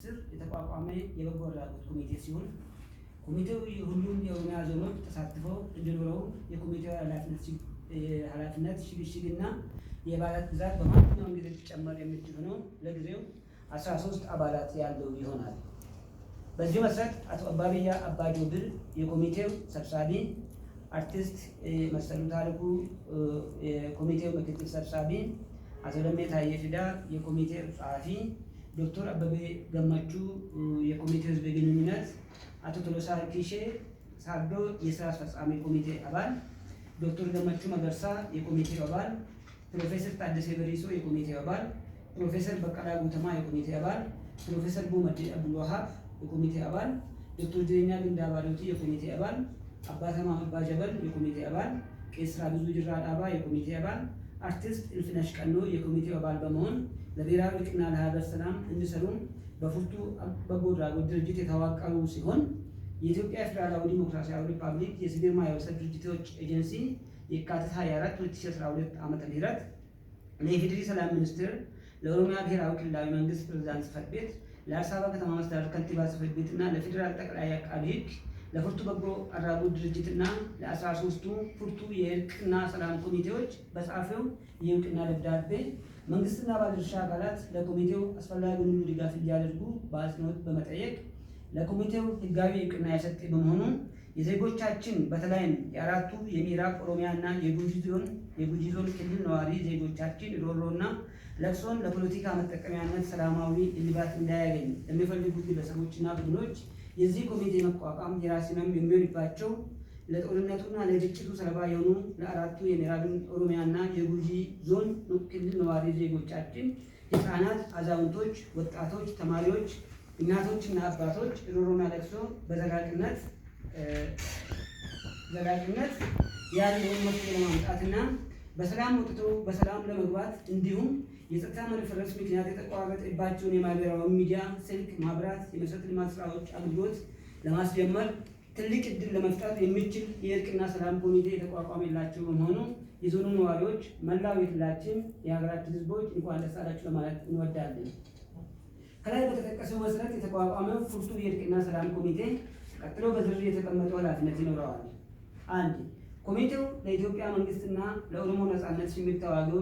ስር የተቋቋመ የበጎ አድራጎት ኮሚቴ ሲሆን ኮሚቴው ሁሉም የኦሮሚያ ዞኖች ተሳትፈው እንዲኖረው የኮሚቴው ኃላፊነት ሽግሽግና የአባላት ብዛት በማንኛውም ጊዜ ሊጨመር የሚችል ሆኖ ለጊዜው 13 አባላት ያለው ይሆናል። በዚህ መሰረት አቶ አባብያ አባጆብል የኮሚቴው ሰብሳቢ፣ አርቲስት መሰሉ ታሪኩ የኮሚቴው ምክትል ሰብሳቢ፣ አቶ ለሜ ታዬ ፊዳ የኮሚቴው ጸሐፊ፣ ዶክተር አበበ ገመቹ የኮሚቴው ህዝብ ግንኙነት፣ አቶ ቶሎሳ ኪሼ ሳዶ የስራ አስፈጻሚ ኮሚቴ አባል፣ ዶክተር ገመቹ መገርሳ የኮሚቴው አባል፣ ፕሮፌሰር ታደሰ በሪሶ የኮሚቴው አባል፣ ፕሮፌሰር በቀላ ጉተማ የኮሚቴ አባል፣ ፕሮፌሰር ቡመዲ አብዱልዋሃብ የኮሚቴ አባል፣ ዶክተር ጅሬኛ ግንዳባዶቲ የኮሚቴ አባል፣ አባተማ ባጀበል የኮሚቴ አባል፣ ቄስ ብዙ ጅራ ዳባ የኮሚቴ አባል፣ አርቲስት እልፍነሽ ቀኖ የኮሚቴው አባል በመሆን ለብሔራዊ እርቅና ለሀገር ሰላም እንዲሰሩ በፉርቱ በጎ አድራጎት ድርጅት የተዋቀሩ ሲሆን የኢትዮጵያ ፌዴራላዊ ዲሞክራሲያዊ ሪፐብሊክ የሲቪል ማህበረሰብ ድርጅቶች ኤጀንሲ የካቲት 24 2012 ዓ.ም ለኢፌዴሪ ሰላም ሚኒስቴር፣ ለኦሮሚያ ብሔራዊ ክልላዊ መንግስት ፕሬዝዳንት ጽሕፈት ቤት፣ ለአዲስ አበባ ከተማ መስተዳድር ከንቲባ ጽሕፈት ቤትና ለፌዴራል ጠቅላይ አቃቤ ሕግ፣ ለፉርቱ በጎ አድራጎት ድርጅትና ለ13ቱ ፉርቱ የእርቅና ሰላም ኮሚቴዎች በጻፈው የእውቅና ደብዳቤ መንግስትና ባለድርሻ አካላት ለኮሚቴው አስፈላጊውን ሁሉ ድጋፍ እንዲያደርጉ በአጽንኦት በመጠየቅ ለኮሚቴው ህጋዊ እውቅና የሰጠ በመሆኑ የዜጎቻችን በተለይም የአራቱ የምዕራብ ኦሮሚያና የጉጂ ዞን ክልል ነዋሪ ዜጎቻችን ሮሮና ለቅሶን ለፖለቲካ መጠቀሚያነት ሰላማዊ እልባት እንዳያገኝ የሚፈልጉ ግለሰቦችና ቡድኖች የዚህ ኮሚቴ መቋቋም የራስ ህመም የሚሆንባቸው ለጦርነቱና ለግጭቱ ሰለባ የሆኑ ለአራቱ የምዕራብ ኦሮሚያና የጉጂ ዞን ክልል ነዋሪ ዜጎቻችን ህፃናት፣ አዛውንቶች፣ ወጣቶች፣ ተማሪዎች፣ እናቶችና አባቶች ሮሮና ለቅሶ በዘላቂነት ያለውን መፍትሄ ለማምጣትና በሰላም ወጥቶ በሰላም ለመግባት እንዲሁም የጸጥታ መደፍረስ ምክንያት የተቋረጠባቸውን የማህበራዊ ሚዲያ፣ ስልክ፣ ማብራት፣ የመሰረተ ልማት ስራዎች አገልግሎት ለማስጀመር ትልቅ እድል ለመፍጠር የሚችል የእርቅና ሰላም ኮሚቴ የተቋቋመላቸው በመሆኑ የዞኑ ነዋሪዎች፣ መላው የክልላችን የሀገራችን ህዝቦች እንኳን ደስ አላችሁ ለማለት እንወዳለን። ከላይ በተጠቀሰው መሰረት የተቋቋመው ፉርቱ የእርቅና ሰላም ኮሚቴ ቀጥሎ በዝርዝር የተቀመጠው ኃላፊነት ይኖረዋል። 1. ኮሚቴው ለኢትዮጵያ መንግስትና ለኦሮሞ ነጻነት ስሜት ተዋጊዎች